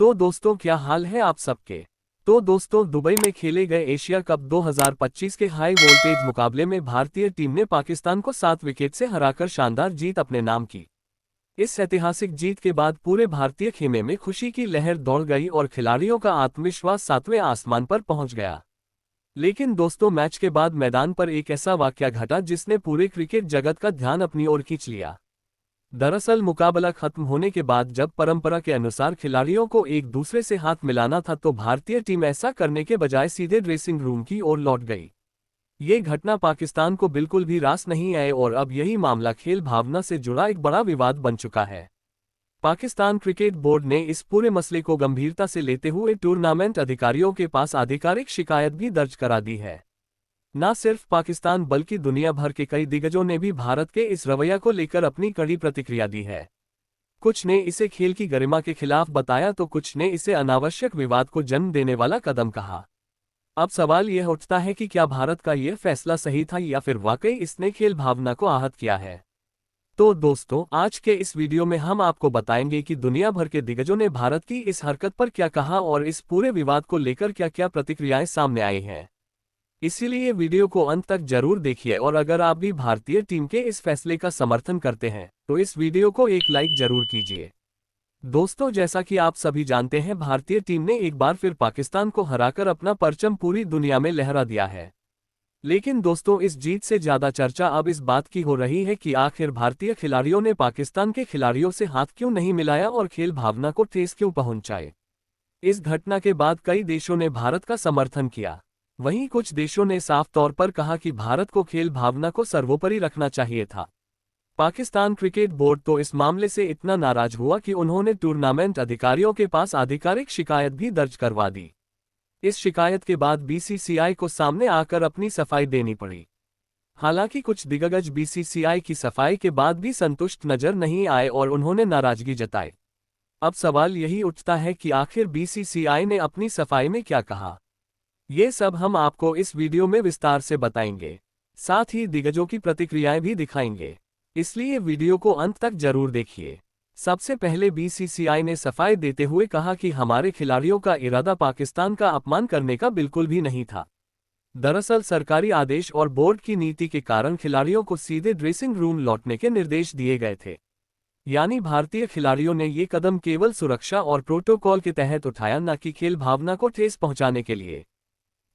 तो दोस्तों क्या हाल है आप सबके। तो दोस्तों दुबई में खेले गए एशिया कप 2025 के हाई वोल्टेज मुकाबले में भारतीय टीम ने पाकिस्तान को 7 विकेट से हराकर शानदार जीत अपने नाम की। इस ऐतिहासिक जीत के बाद पूरे भारतीय खेमे में खुशी की लहर दौड़ गई और खिलाड़ियों का आत्मविश्वास 7वें आसमान पर पहुंच गया। लेकिन दोस्तों मैच के बाद मैदान पर एक ऐसा वाकया घटा जिसने पूरे क्रिकेट जगत का ध्यान अपनी ओर खींच लिया। दरअसल मुकाबला खत्म होने के बाद जब परंपरा के अनुसार खिलाड़ियों को एक दूसरे से हाथ मिलाना था तो भारतीय टीम ऐसा करने के बजाय सीधे ड्रेसिंग रूम की ओर लौट गई। ये घटना पाकिस्तान को बिल्कुल भी रास नहीं आई और अब यही मामला खेल भावना से जुड़ा एक बड़ा विवाद बन चुका है। पाकिस्तान क्रिकेट बोर्ड ने इस पूरे मसले को गंभीरता से लेते हुए टूर्नामेंट अधिकारियों के पास आधिकारिक शिकायत भी दर्ज करा दी है। न सिर्फ पाकिस्तान बल्कि दुनिया भर के कई दिग्गजों ने भी भारत के इस रवैया को लेकर अपनी कड़ी प्रतिक्रिया दी है। कुछ ने इसे खेल की गरिमा के खिलाफ बताया तो कुछ ने इसे अनावश्यक विवाद को जन्म देने वाला कदम कहा। अब सवाल यह उठता है कि क्या भारत का यह फैसला सही था या फिर वाकई इसने खेल भावना को आहत किया है। तो दोस्तों आज के इस वीडियो में हम आपको बताएंगे कि दुनिया भर के दिग्गजों ने भारत की इस हरकत पर क्या कहा और इस पूरे विवाद को लेकर क्या क्या प्रतिक्रियाएं सामने आई हैं। इसीलिए वीडियो को अंत तक जरूर देखिए और अगर आप भी भारतीय टीम के इस फैसले का समर्थन करते हैं तो इस वीडियो को एक लाइक जरूर कीजिए। दोस्तों जैसा कि आप सभी जानते हैं भारतीय टीम ने एक बार फिर पाकिस्तान को हराकर अपना परचम पूरी दुनिया में लहरा दिया है। लेकिन दोस्तों इस जीत से ज्यादा चर्चा अब इस बात की हो रही है कि आखिर भारतीय खिलाड़ियों ने पाकिस्तान के खिलाड़ियों से हाथ क्यों नहीं मिलाया और खेल भावना को ठेस क्यों पहुंचाए। इस घटना के बाद कई देशों ने भारत का समर्थन किया। वहीं कुछ देशों ने साफ तौर पर कहा कि भारत को खेल भावना को सर्वोपरि रखना चाहिए था। पाकिस्तान क्रिकेट बोर्ड तो इस मामले से इतना नाराज हुआ कि उन्होंने टूर्नामेंट अधिकारियों के पास आधिकारिक शिकायत भी दर्ज करवा दी। इस शिकायत के बाद बीसीसीआई को सामने आकर अपनी सफाई देनी पड़ी। हालांकि कुछ दिग्गज बीसीसीआई की सफाई के बाद भी संतुष्ट नजर नहीं आए और उन्होंने नाराजगी जताई। अब सवाल यही उठता है कि आखिर बीसीसीआई ने अपनी सफाई में क्या कहा। ये सब हम आपको इस वीडियो में विस्तार से बताएंगे, साथ ही दिग्गजों की प्रतिक्रियाएं भी दिखाएंगे, इसलिए वीडियो को अंत तक जरूर देखिए। सबसे पहले बीसीसीआई ने सफाई देते हुए कहा कि हमारे खिलाड़ियों का इरादा पाकिस्तान का अपमान करने का बिल्कुल भी नहीं था। दरअसल सरकारी आदेश और बोर्ड की नीति के कारण खिलाड़ियों को सीधे ड्रेसिंग रूम लौटने के निर्देश दिए गए थे। यानी भारतीय खिलाड़ियों ने ये कदम केवल सुरक्षा और प्रोटोकॉल के तहत उठाया, न कि खेल भावना को ठेस पहुंचाने के लिए।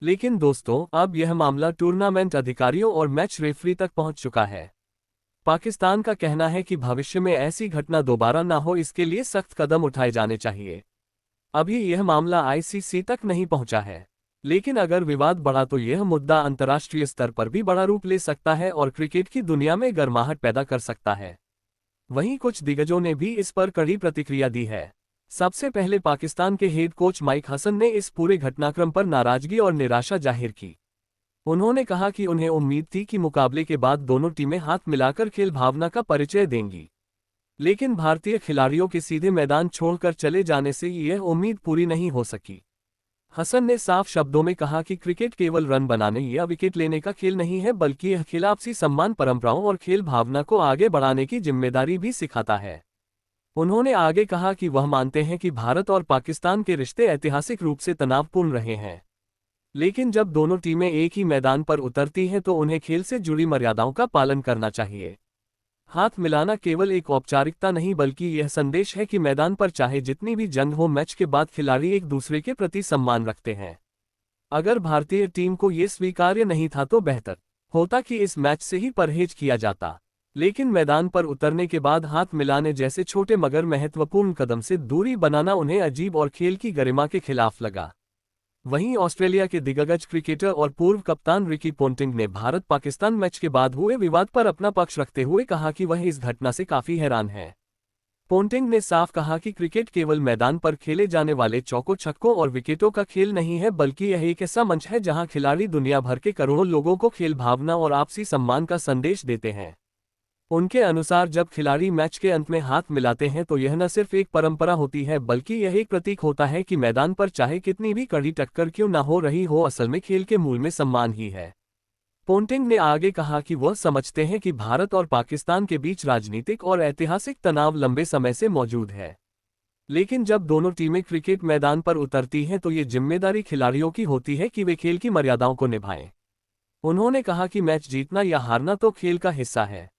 लेकिन दोस्तों अब यह मामला टूर्नामेंट अधिकारियों और मैच रेफरी तक पहुंच चुका है। पाकिस्तान का कहना है कि भविष्य में ऐसी घटना दोबारा न हो इसके लिए सख्त कदम उठाए जाने चाहिए। अभी यह मामला आईसीसी तक नहीं पहुंचा है, लेकिन अगर विवाद बढ़ा तो यह मुद्दा अंतर्राष्ट्रीय स्तर पर भी बड़ा रूप ले सकता है और क्रिकेट की दुनिया में गर्माहट पैदा कर सकता है। वहीं कुछ दिग्गजों ने भी इस पर कड़ी प्रतिक्रिया दी है। सबसे पहले पाकिस्तान के हेड कोच माइक हसन ने इस पूरे घटनाक्रम पर नाराजगी और निराशा जाहिर की। उन्होंने कहा कि उन्हें उम्मीद थी कि मुकाबले के बाद दोनों टीमें हाथ मिलाकर खेल भावना का परिचय देंगी, लेकिन भारतीय खिलाड़ियों के सीधे मैदान छोड़कर चले जाने से यह उम्मीद पूरी नहीं हो सकी। हसन ने साफ शब्दों में कहा कि क्रिकेट केवल रन बनाने या विकेट लेने का खेल नहीं है, बल्कि यह खेल आपसी सम्मान, परंपराओं और खेल भावना को आगे बढ़ाने की जिम्मेदारी भी सिखाता है। उन्होंने आगे कहा कि वह मानते हैं कि भारत और पाकिस्तान के रिश्ते ऐतिहासिक रूप से तनावपूर्ण रहे हैं, लेकिन जब दोनों टीमें एक ही मैदान पर उतरती हैं तो उन्हें खेल से जुड़ी मर्यादाओं का पालन करना चाहिए। हाथ मिलाना केवल एक औपचारिकता नहीं बल्कि यह संदेश है कि मैदान पर चाहे जितनी भी जंग हो, मैच के बाद खिलाड़ी एक दूसरे के प्रति सम्मान रखते हैं। अगर भारतीय टीम को ये स्वीकार्य नहीं था तो बेहतर होता कि इस मैच से ही परहेज किया जाता, लेकिन मैदान पर उतरने के बाद हाथ मिलाने जैसे छोटे मगर महत्वपूर्ण कदम से दूरी बनाना उन्हें अजीब और खेल की गरिमा के खिलाफ लगा। वहीं ऑस्ट्रेलिया के दिग्गज क्रिकेटर और पूर्व कप्तान रिकी पोंटिंग ने भारत पाकिस्तान मैच के बाद हुए विवाद पर अपना पक्ष रखते हुए कहा कि वह इस घटना से काफी हैरान है। पोंटिंग ने साफ कहा कि क्रिकेट केवल मैदान पर खेले जाने वाले चौकों, छक्कों और विकेटों का खेल नहीं है, बल्कि यह एक ऐसा मंच है जहां खिलाड़ी दुनिया भर के करोड़ों लोगों को खेल भावना और आपसी सम्मान का संदेश देते हैं। उनके अनुसार जब खिलाड़ी मैच के अंत में हाथ मिलाते हैं तो यह न सिर्फ एक परंपरा होती है बल्कि यह एक प्रतीक होता है कि मैदान पर चाहे कितनी भी कड़ी टक्कर क्यों न हो रही हो, असल में खेल के मूल में सम्मान ही है। पोंटिंग ने आगे कहा कि वह समझते हैं कि भारत और पाकिस्तान के बीच राजनीतिक और ऐतिहासिक तनाव लंबे समय से मौजूद है। लेकिन जब दोनों टीमें क्रिकेट मैदान पर उतरती हैं तो ये जिम्मेदारी खिलाड़ियों की होती है कि वे खेल की मर्यादाओं को निभाएं। उन्होंने कहा कि मैच जीतना या हारना तो खेल का हिस्सा है,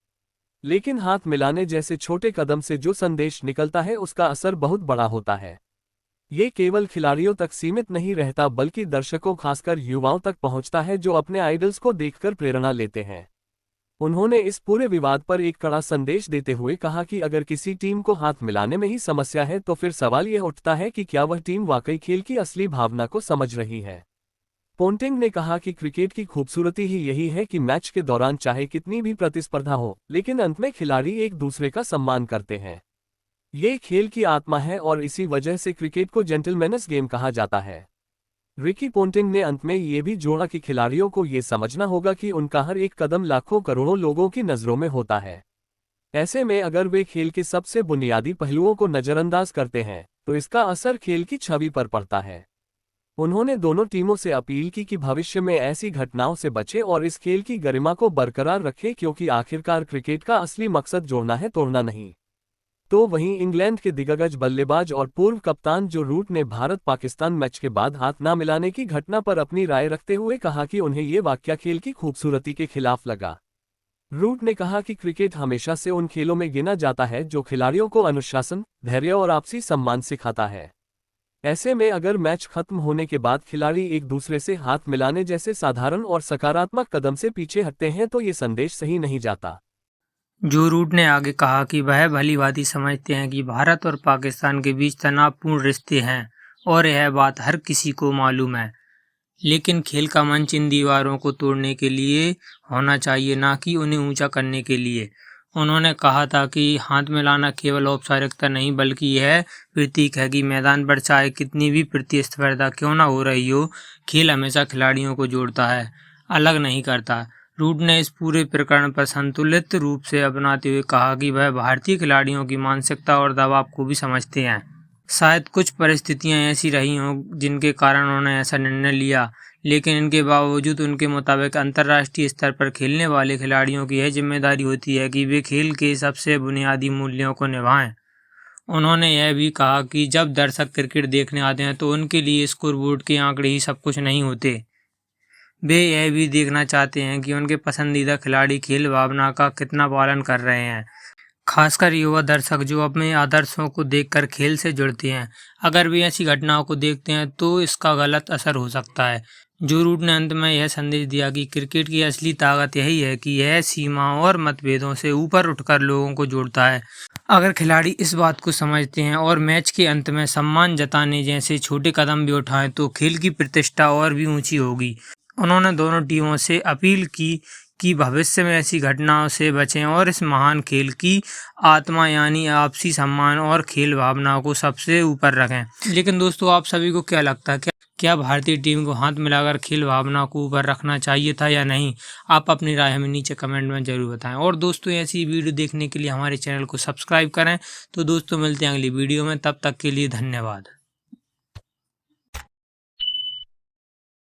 लेकिन हाथ मिलाने जैसे छोटे कदम से जो संदेश निकलता है उसका असर बहुत बड़ा होता है। ये केवल खिलाड़ियों तक सीमित नहीं रहता बल्कि दर्शकों खासकर युवाओं तक पहुंचता है जो अपने आइडल्स को देखकर प्रेरणा लेते हैं। उन्होंने इस पूरे विवाद पर एक कड़ा संदेश देते हुए कहा कि अगर किसी टीम को हाथ मिलाने में ही समस्या है तो फिर सवाल यह उठता है कि क्या वह टीम वाकई खेल की असली भावना को समझ रही है। पोंटिंग ने कहा कि क्रिकेट की खूबसूरती ही यही है कि मैच के दौरान चाहे कितनी भी प्रतिस्पर्धा हो, लेकिन अंत में खिलाड़ी एक दूसरे का सम्मान करते हैं। ये खेल की आत्मा है और इसी वजह से क्रिकेट को जेंटलमैन्स गेम कहा जाता है। रिकी पोंटिंग ने अंत में ये भी जोड़ा कि खिलाड़ियों को ये समझना होगा कि उनका हर एक कदम लाखों करोड़ों लोगों की नज़रों में होता है। ऐसे में अगर वे खेल के सबसे बुनियादी पहलुओं को नज़रअंदाज करते हैं तो इसका असर खेल की छवि पर पड़ता है। उन्होंने दोनों टीमों से अपील की कि भविष्य में ऐसी घटनाओं से बचें और इस खेल की गरिमा को बरकरार रखें क्योंकि आखिरकार क्रिकेट का असली मकसद जोड़ना है, तोड़ना नहीं। तो वहीं इंग्लैंड के दिग्गज बल्लेबाज और पूर्व कप्तान जो रूट ने भारत पाकिस्तान मैच के बाद हाथ ना मिलाने की घटना पर अपनी राय रखते हुए कहा कि उन्हें ये वाकया खेल की खूबसूरती के खिलाफ लगा। रूट ने कहा कि क्रिकेट हमेशा से उन खेलों में गिना जाता है जो खिलाड़ियों को अनुशासन, धैर्य और आपसी सम्मान सिखाता है। ऐसे में अगर मैच खत्म होने के बाद खिलाड़ी एक दूसरे से हाथ मिलाने जैसे साधारण और सकारात्मक कदम से पीछे हटते हैं तो ये संदेश सही नहीं जाता। जो रूट ने आगे कहा कि वह भलीभांति समझते हैं कि भारत और पाकिस्तान के बीच तनावपूर्ण रिश्ते हैं और यह बात हर किसी को मालूम है, लेकिन खेल का मंच इन दीवारों को तोड़ने के लिए होना चाहिए, ना कि उन्हें ऊंचा करने के लिए। उन्होंने कहा था कि हाथ मिलाना केवल औपचारिकता नहीं बल्कि यह प्रतीक है कि मैदान पर चाहे कितनी भी प्रतिस्पर्धा क्यों ना हो रही हो, खेल हमेशा खिलाड़ियों को जोड़ता है, अलग नहीं करता। रूट ने इस पूरे प्रकरण पर संतुलित रूप से अपनाते हुए कहा कि वह भारतीय खिलाड़ियों की मानसिकता और दबाव को भी समझते हैं। शायद कुछ परिस्थितियां ऐसी रही हों जिनके कारण उन्होंने ऐसा निर्णय लिया, लेकिन इनके बावजूद उनके मुताबिक अंतर्राष्ट्रीय स्तर पर खेलने वाले खिलाड़ियों की यह जिम्मेदारी होती है कि वे खेल के सबसे बुनियादी मूल्यों को निभाएं। उन्होंने यह भी कहा कि जब दर्शक क्रिकेट देखने आते हैं तो उनके लिए स्कोरबोर्ड के आंकड़े ही सब कुछ नहीं होते। वे यह भी देखना चाहते हैं कि उनके पसंदीदा खिलाड़ी खेल भावना का कितना पालन कर रहे हैं, खासकर युवा दर्शक जो अपने आदर्शों को देखकर खेल से जुड़ते हैं। अगर वे ऐसी घटनाओं को देखते हैं तो इसका गलत असर हो सकता है। जो रूट ने अंत में यह संदेश दिया कि क्रिकेट की असली ताकत यही है कि यह सीमाओं और मतभेदों से ऊपर उठकर लोगों को जोड़ता है। अगर खिलाड़ी इस बात को समझते हैं और मैच के अंत में सम्मान जताने जैसे छोटे कदम भी उठाएं तो खेल की प्रतिष्ठा और भी ऊंची होगी। उन्होंने दोनों टीमों से अपील की कि भविष्य में ऐसी घटनाओं से बचें और इस महान खेल की आत्मा यानी आपसी सम्मान और खेल भावना को सबसे ऊपर रखें। लेकिन दोस्तों, आप सभी को क्या लगता है, क्या भारतीय टीम को हाथ मिलाकर खेल भावना को ऊपर रखना चाहिए था या नहीं? आप अपनी राय हमें नीचे कमेंट में जरूर बताएं। और दोस्तों, ऐसी वीडियो देखने के लिए हमारे चैनल को सब्सक्राइब करें। तो दोस्तों, मिलते हैं अगली वीडियो में, तब तक के लिए धन्यवाद।